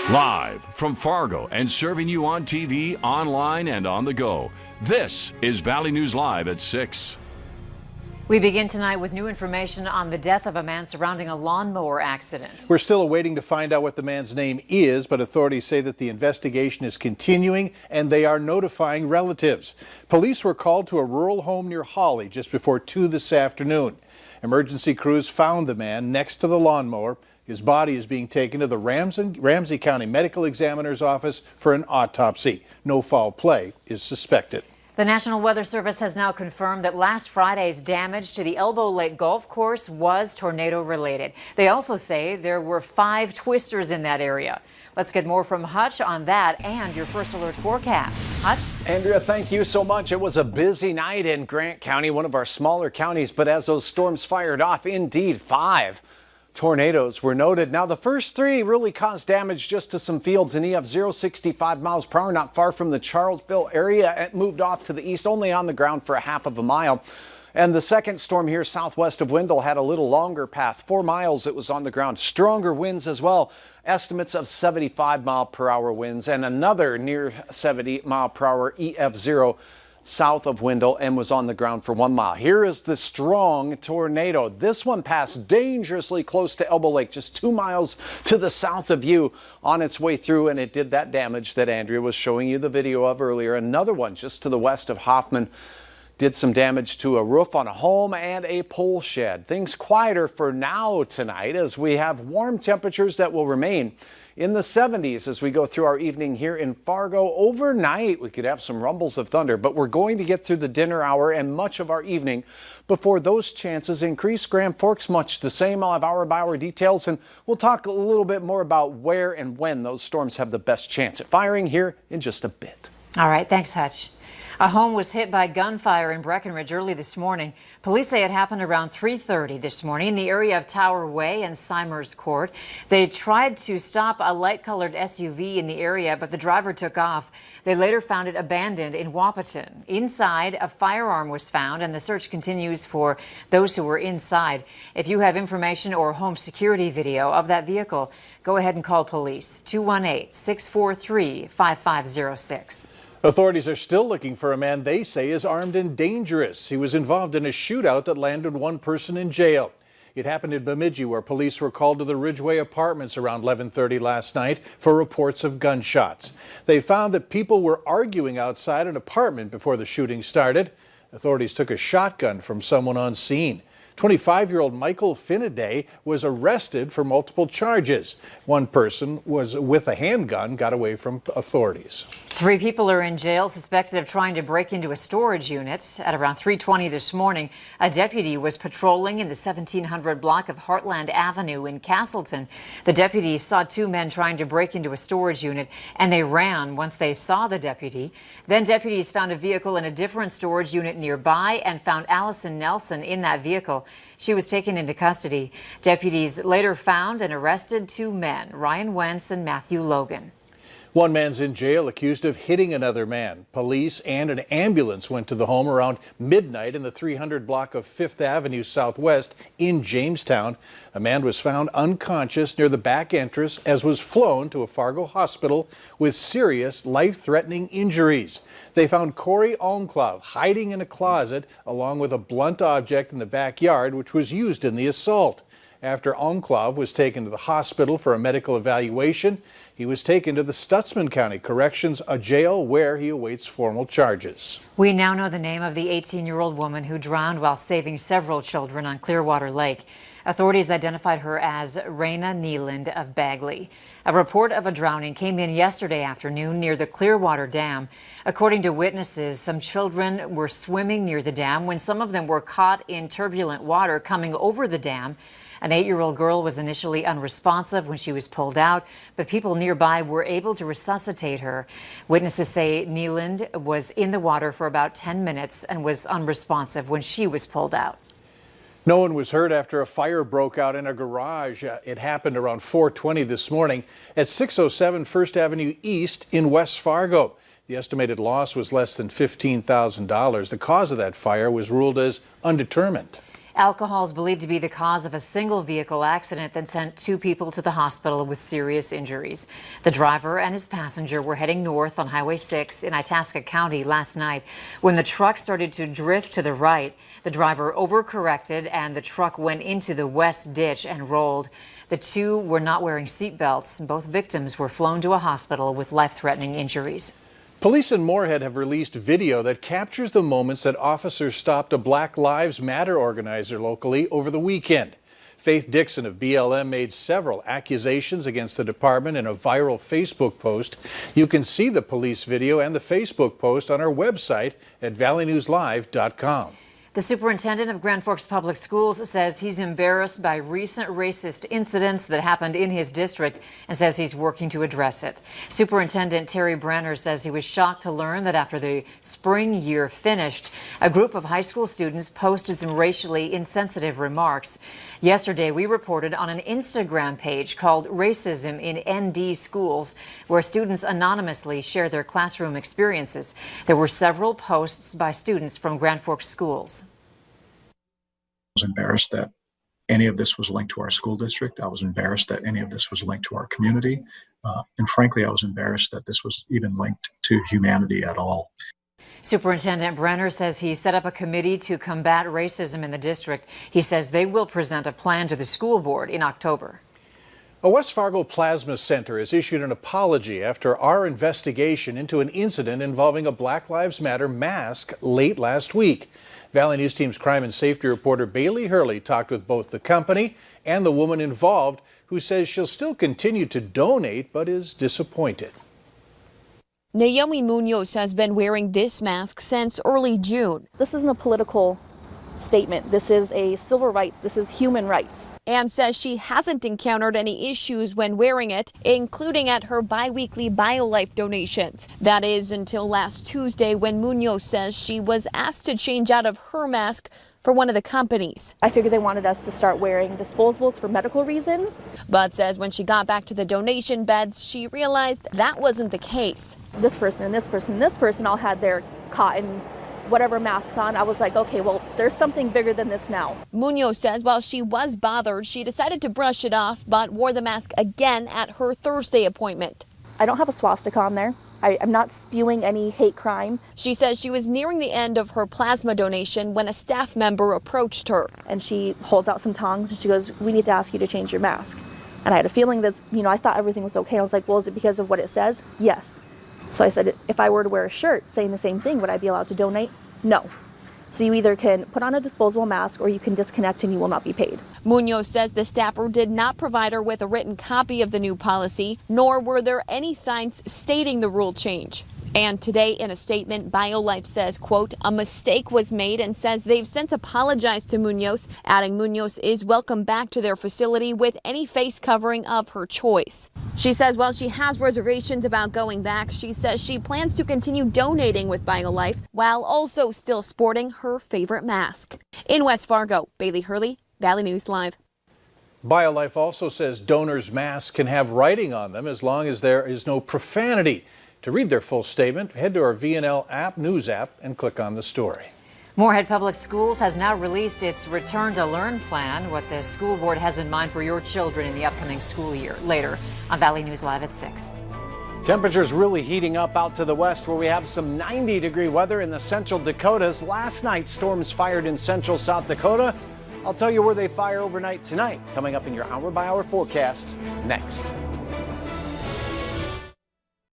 Live from Fargo and serving you on TV, online, and on the go. This is Valley News Live at 6. We begin tonight with new information on the death of a man surrounding a lawnmower accident. We're still awaiting to find out what the man's name is, but authorities say that the investigation is continuing and they are notifying relatives. Police were called to a rural home near Hawley just before 2 this afternoon. Emergency crews found the man next to the lawnmower. His body is being taken to the Ramsey County Medical Examiner's office for an autopsy. No foul play is suspected. The National Weather Service has now confirmed that last Friday's damage to the Elbow Lake Golf Course was tornado related. They also say there were 5 twisters in that area. Let's get more from Hutch on that and your first alert forecast. Hutch? Andrea, thank you so much. It was a busy night in Grant County, one of our smaller counties, but as those storms fired off, indeed 5 tornadoes were noted. Now, the first 3 really caused damage just to some fields in EF 065 miles per hour, not far from the Charlottesville area. It moved off to the east, only on the ground for a half of a mile. And the second storm here southwest of Wendell had a little longer path, 4 miles it was on the ground. Stronger winds as well, estimates of 75 mile per hour winds, and another near 70 mile per hour EF 0 south of Wendell and was on the ground for 1 mile. Here is the strong tornado. This one passed dangerously close to Elbow Lake, just 2 miles to the south of you on its way through, and it did that damage that Andrea was showing you the video of earlier. Another one just to the west of Hoffman did some damage to a roof on a home and a pole shed. Things quieter for now tonight as we have warm temperatures that will remain in the 70s as we go through our evening here in Fargo. Overnight, we could have some rumbles of thunder, but we're going to get through the dinner hour and much of our evening before those chances increase. Grand Forks, much the same. I'll have hour-by-hour details, and we'll talk a little bit more about where and when those storms have the best chance at firing here in just a bit. All right, thanks, Hutch. A home was hit by gunfire in Breckenridge early this morning. Police say it happened around 3:30 this morning in the area of Tower Way and Simers Court. They tried to stop a light-colored SUV in the area, but the driver took off. They later found it abandoned in Wahpeton. Inside, a firearm was found, and the search continues for those who were inside. If you have information or home security video of that vehicle, go ahead and call police. 218-643-5506. Authorities are still looking for a man they say is armed and dangerous. He was involved in a shootout that landed 1 person in jail. It happened in Bemidji, where police were called to the Ridgeway Apartments around 11:30 last night for reports of gunshots. They found that people were arguing outside an apartment before the shooting started. Authorities took a shotgun from someone on scene. 25-year-old Michael Finnaday was arrested for multiple charges. 1 person was with a handgun, got away from authorities. 3 people are in jail suspected of trying to break into a storage unit. At around 3:20 this morning, a deputy was patrolling in the 1700 block of Heartland Avenue in Castleton. The deputy saw 2 men trying to break into a storage unit, and they ran once they saw the deputy. Then deputies found a vehicle in a different storage unit nearby and found Allison Nelson in that vehicle. She was taken into custody. Deputies later found and arrested 2 men, Ryan Wentz and Matthew Logan. 1 man's in jail accused of hitting another man. Police and an ambulance went to the home around midnight in the 300 block of 5th Avenue Southwest in Jamestown. A man was found unconscious near the back entrance as was flown to a Fargo hospital with serious life-threatening injuries. They found Corey Almclaw hiding in a closet along with a blunt object in the backyard which was used in the assault. After Almclaw was taken to the hospital for a medical evaluation, he was taken to the Stutsman County Corrections, a jail where he awaits formal charges. We now know the name of the 18-year-old woman who drowned while saving several children on Clearwater Lake. Authorities identified her as Raina Neeland of Bagley. A report of a drowning came in yesterday afternoon near the Clearwater Dam. According to witnesses, some children were swimming near the dam when some of them were caught in turbulent water coming over the dam. An 8-year-old girl was initially unresponsive when she was pulled out, but people nearby were able to resuscitate her. Witnesses say Neeland was in the water for about 10 minutes and was unresponsive when she was pulled out. No one was hurt after a fire broke out in a garage. It happened around 4:20 this morning at 607 First Avenue East in West Fargo. The estimated loss was less than $15,000. The cause of that fire was ruled as undetermined. Alcohol is believed to be the cause of a single vehicle accident that sent 2 people to the hospital with serious injuries. The driver and his passenger were heading north on Highway 6 in Itasca County last night when the truck started to drift to the right. The driver overcorrected and the truck went into the west ditch and rolled. The 2 were not wearing seatbelts. Both victims were flown to a hospital with life-threatening injuries. Police in Moorhead have released video that captures the moments that officers stopped a Black Lives Matter organizer locally over the weekend. Faith Dixon of BLM made several accusations against the department in a viral Facebook post. You can see the police video and the Facebook post on our website at valleynewslive.com. The superintendent of Grand Forks Public Schools says he's embarrassed by recent racist incidents that happened in his district and says he's working to address it. Superintendent Terry Brenner says he was shocked to learn that after the spring year finished, a group of high school students posted some racially insensitive remarks. Yesterday, we reported on an Instagram page called Racism in ND Schools, where students anonymously share their classroom experiences. There were several posts by students from Grand Forks schools. I was embarrassed that any of this was linked to our school district. I was embarrassed that any of this was linked to our community. And frankly, I was embarrassed that this was even linked to humanity at all. Superintendent Brenner says he set up a committee to combat racism in the district. He says they will present a plan to the school board in October. A West Fargo Plasma Center has issued an apology after our investigation into an incident involving a Black Lives Matter mask late last week. Valley News Team's crime and safety reporter Bailey Hurley talked with both the company and the woman involved, who says she'll still continue to donate but is disappointed. Naomi Munoz has been wearing this mask since early June. This isn't a political statement. This is a civil rights. This is human rights. And says she hasn't encountered any issues when wearing it, including at her biweekly BioLife donations. That is until last Tuesday when Munoz says she was asked to change out of her mask for one of the companies. I figured they wanted us to start wearing disposables for medical reasons. But says when she got back to the donation beds, she realized that wasn't the case. This person and this person and this person all had their cotton whatever masks on. I was like, okay, well, there's something bigger than this now. Munoz says while she was bothered, she decided to brush it off, but wore the mask again at her Thursday appointment. I don't have a swastika on there. I'm not spewing any hate crime. She says she was nearing the end of her plasma donation when a staff member approached her. And she holds out some tongs and she goes, we need to ask you to change your mask. And I had a feeling that, I thought everything was okay. I was like, well, is it because of what it says? Yes. So I said, if I were to wear a shirt saying the same thing, would I be allowed to donate? No. So you either can put on a disposable mask or you can disconnect and you will not be paid. Munoz says the staffer did not provide her with a written copy of the new policy, nor were there any signs stating the rule change. And today in a statement, BioLife says, quote, a mistake was made and says they've since apologized to Munoz, adding Munoz is welcome back to their facility with any face covering of her choice. She says while she has reservations about going back, she says she plans to continue donating with BioLife while also still sporting her favorite mask. In West Fargo, Bailey Hurley, Valley News Live. BioLife also says donors' masks can have writing on them as long as there is no profanity. To read their full statement, head to our VNL app, news app, and click on the story. Moorhead Public Schools has now released its Return to Learn plan, what the school board has in mind for your children in the upcoming school year. Later on Valley News Live at 6. Temperatures really heating up out to the west where we have some 90-degree weather in the central Dakotas. Last night, storms fired in central South Dakota. I'll tell you where they fire overnight tonight, coming up in your hour-by-hour forecast next.